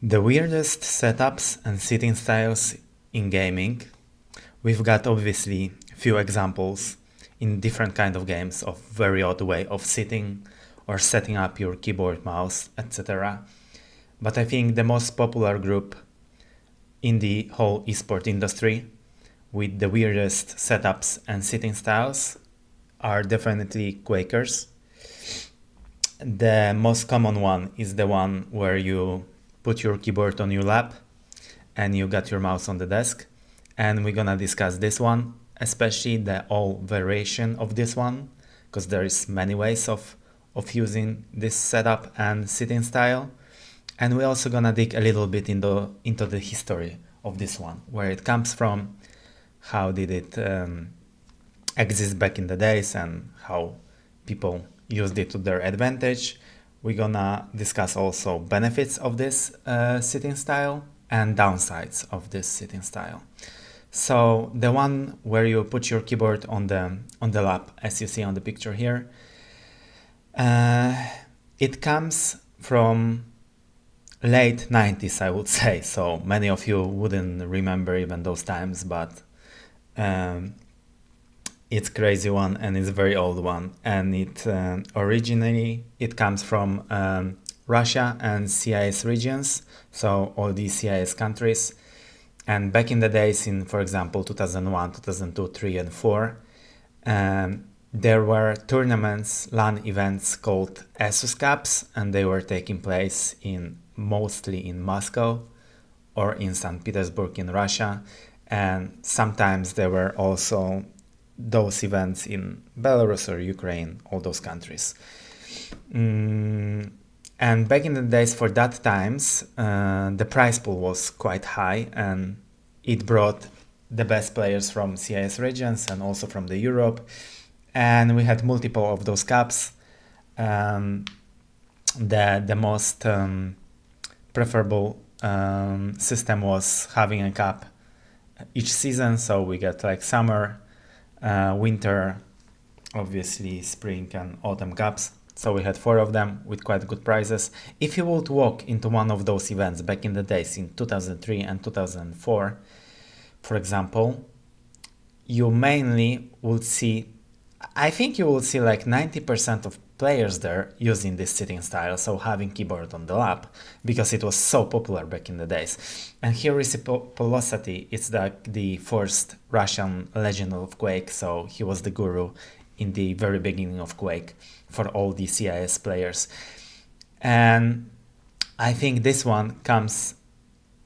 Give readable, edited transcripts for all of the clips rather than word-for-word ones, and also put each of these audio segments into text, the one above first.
The weirdest setups and sitting styles in gaming. We've got obviously few examples in different kind of games of very odd way of sitting or setting up your keyboard, mouse, etc. But I think the most popular group in the whole esport industry with the weirdest setups and sitting styles are definitely Quakers. The most common one is the one where you put your keyboard on your lap and you got your mouse on the desk. And we're gonna discuss this one, especially the all variation of this one, because there is many ways of using this setup and sitting style. And we're also gonna dig a little bit into the history of this one, where it comes from, how did it exist back in the days, and how people used it to their advantage. We're gonna discuss also benefits of this sitting style and downsides of this sitting style. So the one where you put your keyboard on the lap, as you see on the picture here, it comes from late 90s, I would say. So many of you wouldn't remember even those times, but it's crazy one and it's a very old one. And it originally it comes from Russia and CIS regions, so all these CIS countries. And back in the days, in for example 2001, 2002, 3, and 4, there were tournaments, LAN events called Asus Cups, and they were taking place mostly in Moscow or in St. Petersburg in Russia, and sometimes there were also those events in Belarus or Ukraine, all those countries. And back in the days, for that times, the prize pool was quite high, and it brought the best players from CIS regions and also from the Europe. And we had multiple of those cups. The most preferable system was having a cup each season. So we get like summer, winter, obviously spring and autumn cups. So we had 4 of them with quite good prizes. If you would walk into one of those events back in the days in 2003 and 2004, for example, you mainly would see, I think you will see like 90% of players there using this sitting style, so having keyboard on the lap, because it was so popular back in the days. And here is Polosati, it's the first Russian legend of Quake, so he was the guru in the very beginning of Quake for all the CIS players. And I think this one comes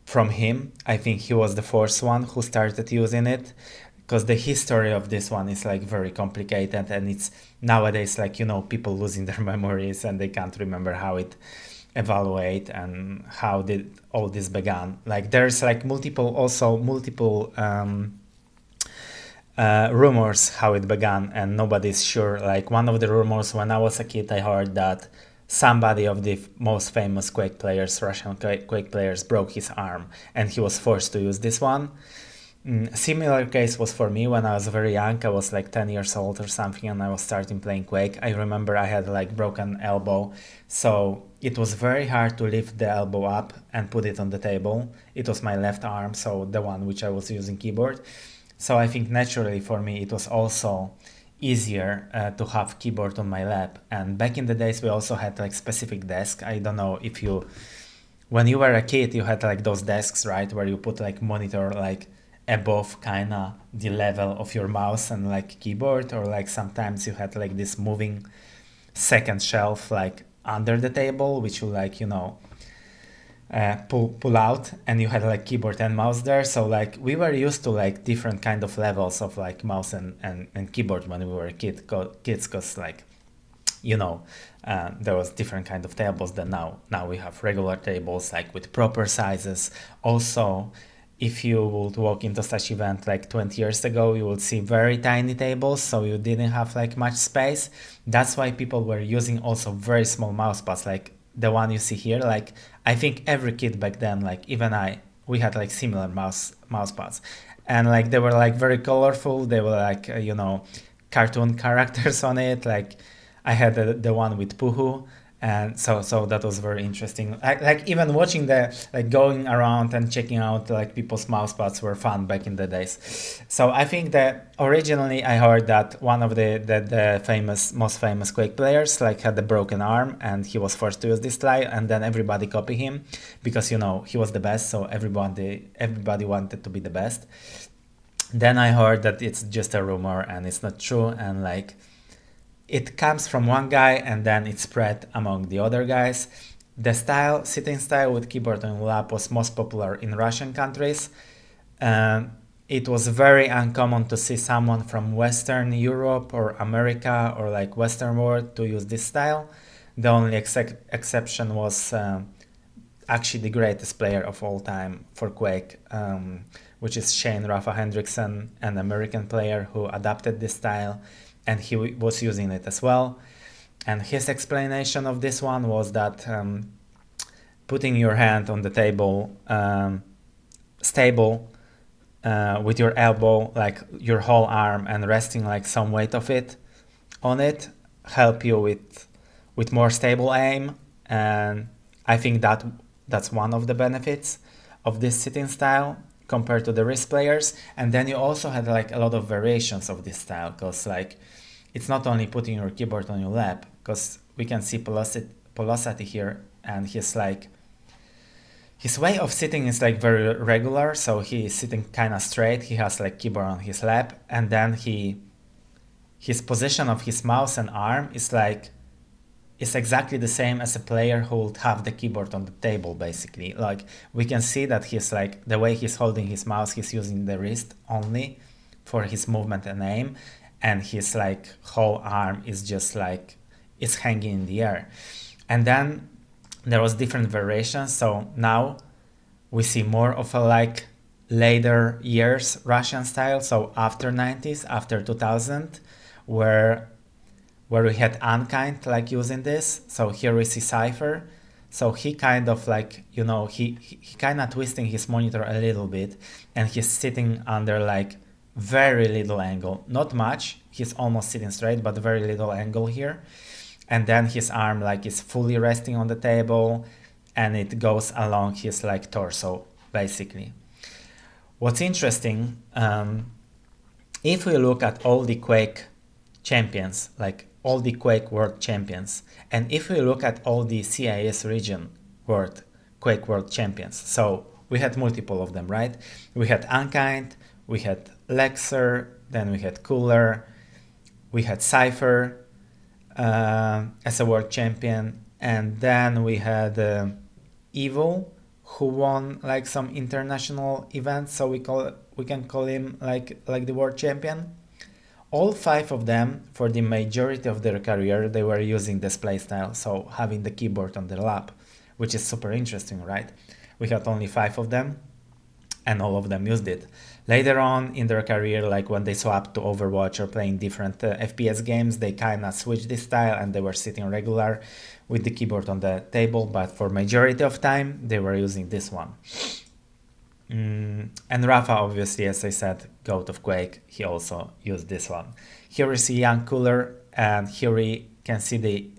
from him. I think he was the first one who started using it, because the history of this one is like very complicated, and it's nowadays like, people losing their memories and they can't remember how it evaluate and how did all this began. Like there's like multiple rumors how it began, and nobody's sure. Like one of the rumors, when I was a kid, I heard that somebody of the most famous Quake players, Russian Quake players, broke his arm and he was forced to use this one. Similar case was for me when I was very young. I was like 10 years old or something, and I was starting playing Quake. I remember I had like broken elbow, so it was very hard to lift the elbow up and put it on the table. It was my left arm, so the one which I was using keyboard. So I think naturally for me it was also easier to have keyboard on my lap. And back in the days we also had like specific desk. I don't know if when you were a kid, you had like those desks, right, where you put like monitor like above kind of the level of your mouse and like keyboard, or like sometimes you had like this moving second shelf like under the table, which you like pull out, and you had like keyboard and mouse there. So like we were used to like different kind of levels of like mouse and keyboard when we were kids, because like there was different kind of tables than now we have regular tables like with proper sizes. Also, if you would walk into such event like 20 years ago, you would see very tiny tables, so you didn't have like much space. That's why people were using also very small mouse pads, like the one you see here. Like I think every kid back then, like even we had like similar mouse pads, and like they were like very colorful. They were like cartoon characters on it. Like I had the one with Puhu, And so that was very interesting. Like even watching the like going around and checking out like people's mouse pads were fun back in the days. So I think that originally I heard that one of the famous most famous Quake players like had a broken arm and he was forced to use this style, and then everybody copied him because he was the best, so everybody wanted to be the best. Then I heard that it's just a rumor and it's not true, and like it comes from one guy and then it spread among the other guys. The sitting style with keyboard on lap was most popular in Russian countries. It was very uncommon to see someone from Western Europe or America or like Western world to use this style. The only exception was actually the greatest player of all time for Quake, which is Shane Rafa Hendrickson, an American player who adapted this style, and he was using it as well. And his explanation of this one was that putting your hand on the table stable with your elbow, like your whole arm, and resting like some weight of it on it help you with more stable aim. And I think that's one of the benefits of this sitting style compared to the wrist players. And then you also had like a lot of variations of this style, because like it's not only putting your keyboard on your lap, because we can see Polosati here, and his way of sitting is like very regular, so he's sitting kind of straight, he has like keyboard on his lap, and then his position of his mouse and arm is exactly the same as a player who would have the keyboard on the table, basically. Like we can see that he's like, the way he's holding his mouse, he's using the wrist only for his movement and aim, and his like whole arm is just like, it's hanging in the air. And then there was different variations, so now we see more of a like later years Russian style, so after 90s, after 2000, where we had Unkind like using this. So here we see Cypher. So he kind of like, he kind of twisting his monitor a little bit, and he's sitting under like very little angle, not much, he's almost sitting straight, but very little angle here. And then his arm like is fully resting on the table, and it goes along his like torso, basically. What's interesting, if we look at all the Quake champions, like all the Quake World Champions, and if we look at all the CIS region Quake World Champions, so we had multiple of them, right? We had Unkind, we had Lexer, then we had Cooler, we had Cypher as a world champion, and then we had Evil, who won like some international events, so we can call him like the world champion. All 5 of them, for the majority of their career, they were using this playstyle, so having the keyboard on their lap, which is super interesting, right? We had only 5 of them, and all of them used it. Later on in their career, like when they swapped to Overwatch or playing different FPS games, they kind of switched this style and they were sitting regular with the keyboard on the table, but for majority of time, they were using this one. And Rafa, obviously, as I said, GOAT of Quake, he also used this one. Here we see Young Cooler, and here we can see the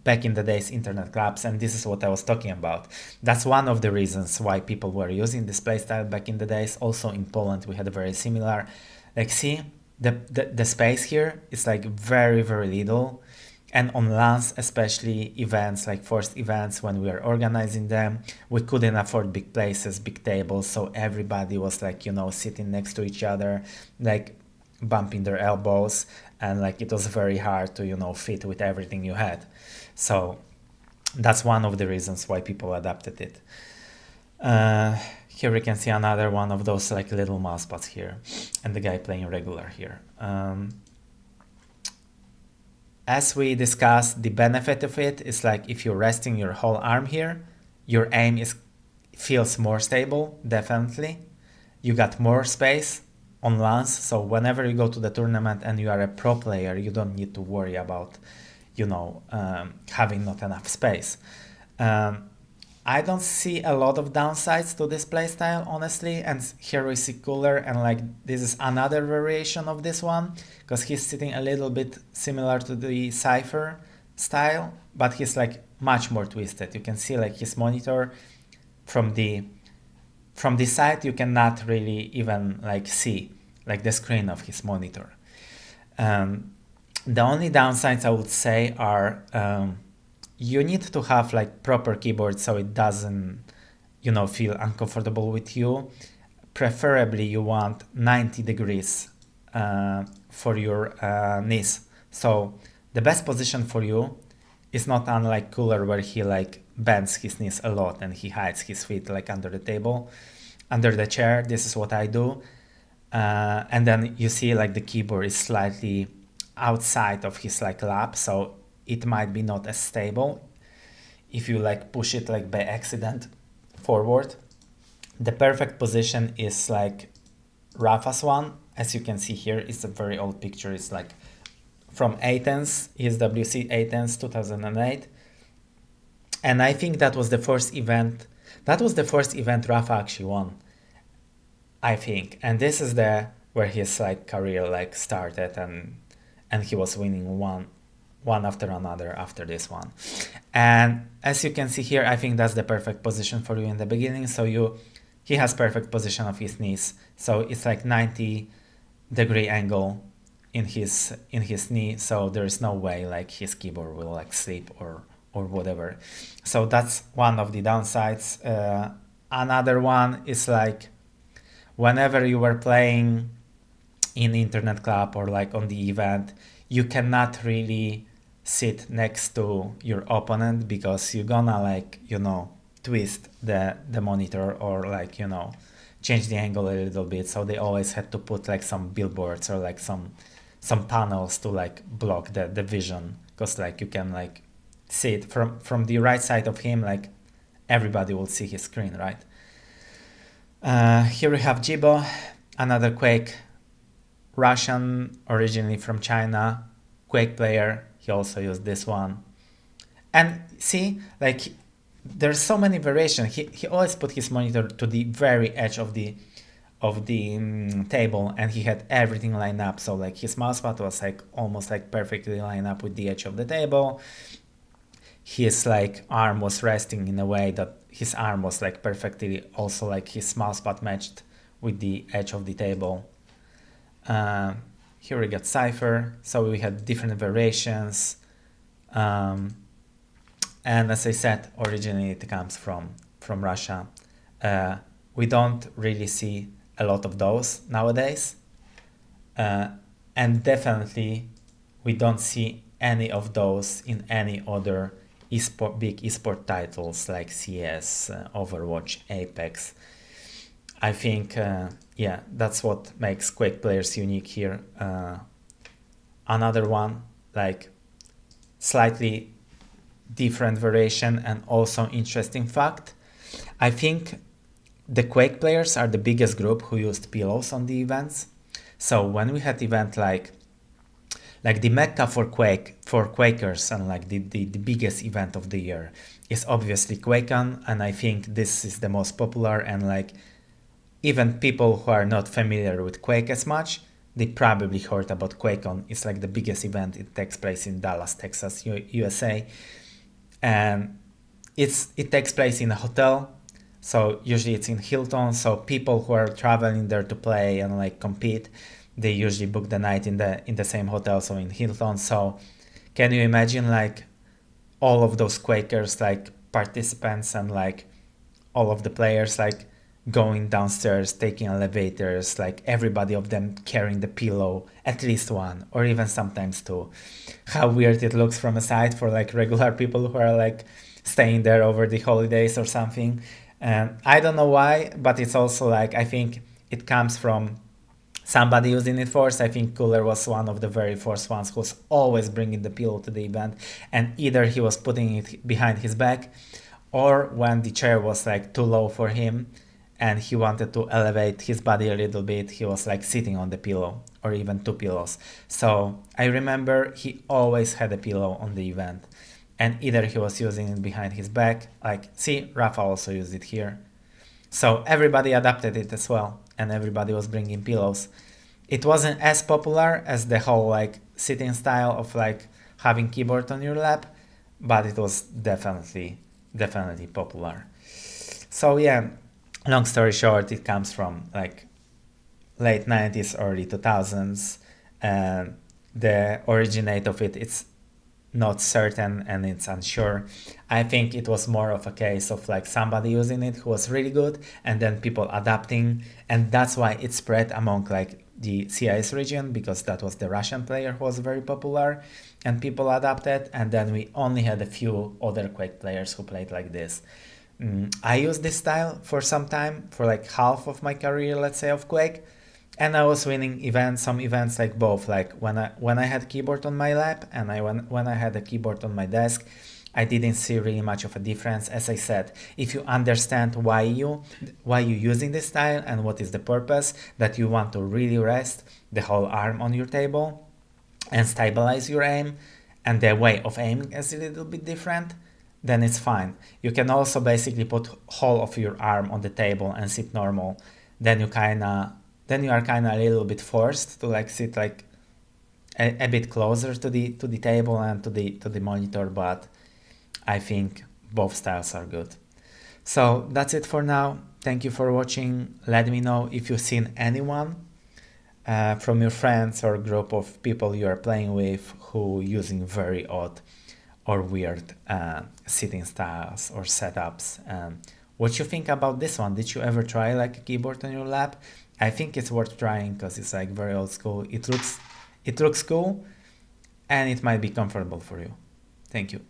back in the days internet clubs, and this is what I was talking about. That's one of the reasons why people were using this playstyle back in the days. Also in Poland, we had a very similar, like see, the space here is like very, very little. And on LANs, especially events, like forced events, when we were organizing them, we couldn't afford big places, big tables, so everybody was like, sitting next to each other, like bumping their elbows, and like it was very hard to, fit with everything you had. So that's one of the reasons why people adapted it. Here we can see another one of those like little mouse pads here, and the guy playing regular here. As we discussed, the benefit of it is like if you're resting your whole arm here, your aim feels more stable, definitely. You got more space on LANs, so whenever you go to the tournament and you are a pro player, you don't need to worry about, having not enough space. I don't see a lot of downsides to this playstyle, honestly, and here we see Cooler, and like this is another variation of this one, because he's sitting a little bit similar to the Cypher style, but he's like much more twisted. You can see like his monitor from the side. You cannot really even like see like the screen of his monitor. The only downsides I would say are you need to have like proper keyboard so it doesn't, feel uncomfortable with you. Preferably you want 90 degrees for your knees. So the best position for you is not unlike Cooler, where he like bends his knees a lot and he hides his feet like under the table, under the chair. This is what I do. And then you see like the keyboard is slightly outside of his like lap, so it might be not as stable if you like push it like by accident forward. The perfect position is like Rafa's one. As you can see here, it's a very old picture. It's like from Athens, ESWC Athens 2008. And I think that was the first event. That was the first event Rafa actually won, I think. And this is where his like career like started, and he was winning one after another after this one. And as you can see here, I think that's the perfect position for you in the beginning. So he has perfect position of his knees. So it's like 90-degree angle in his knee. So there is no way like his keyboard will like slip or whatever. So that's one of the downsides. Another one is like whenever you were playing in internet club or like on the event, you cannot really sit next to your opponent because you're gonna like, twist the monitor or like, change the angle a little bit. So they always had to put like some billboards or like some panels to like block the vision, because like you can like see it from the right side of him, like everybody will see his screen, right? Here we have Jibo, another Quake, Russian, originally from China, Quake player. He also used this one. And see, like there's so many variations. He always put his monitor to the very edge of the table, and he had everything lined up. So like his mousepad was like almost like perfectly lined up with the edge of the table. His like arm was resting in a way that his arm was like perfectly also like his mousepad matched with the edge of the table. Here we got Cypher. So we had different variations. And as I said, originally it comes from Russia. We don't really see a lot of those nowadays. And definitely we don't see any of those in any other big esport titles like CS, Overwatch, Apex. I think, that's what makes Quake players unique here. Another one, like slightly different variation and also interesting fact. I think the Quake players are the biggest group who used pillows on the events. So when we had event like the Mecca for Quakers and like the biggest event of the year is obviously QuakeCon, and I think this is the most popular, and like even people who are not familiar with Quake as much, they probably heard about QuakeCon. It's like the biggest event. It takes place in Dallas, Texas, USA. And it takes place in a hotel. So usually it's in Hilton. So people who are traveling there to play and like compete, they usually book the night in the same hotel, so in Hilton. So can you imagine like all of those Quakers, like participants and like all of the players like going downstairs, taking elevators, like everybody of them carrying the pillow, at least one, or even sometimes two. How weird it looks from a side for like regular people who are like staying there over the holidays or something. And I don't know why, but it's also like, I think it comes from somebody using it first. I think Cooler was one of the very first ones who was always bringing the pillow to the event, and either he was putting it behind his back, or when the chair was like too low for him and he wanted to elevate his body a little bit, he was like sitting on the pillow or even two pillows. So I remember he always had a pillow on the event, and either he was using it behind his back, like see, Rafa also used it here. So everybody adapted it as well, and everybody was bringing pillows. It wasn't as popular as the whole like sitting style of like having keyboard on your lap, but it was definitely popular. So yeah, long story short, it comes from like late 90s, early 2000s, and the originate of it's not certain and it's unsure. I think it was more of a case of like somebody using it who was really good and then people adapting, and that's why it spread among like the CIS region, because that was the Russian player who was very popular and people adapted, and then we only had a few other Quake players who played like this. I used this style for some time, for like half of my career, let's say, of Quake, and I was winning events, some events like both, like when I had keyboard on my lap and when I had a keyboard on my desk, I didn't see really much of a difference. As I said, if you understand why you using this style and what is the purpose, that you want to really rest the whole arm on your table and stabilize your aim, and the way of aiming is a little bit different, then it's fine. You can also basically put whole of your arm on the table and sit normal. Then you are kinda a little bit forced to like sit like a bit closer to the table and to the monitor, but I think both styles are good. So that's it for now. Thank you for watching. Let me know if you've seen anyone from your friends or group of people you are playing with who using very odd or weird sitting styles or setups. What you think about this one? Did you ever try like a keyboard on your lap? I think it's worth trying because it's like very old school. It looks cool and it might be comfortable for you. Thank you.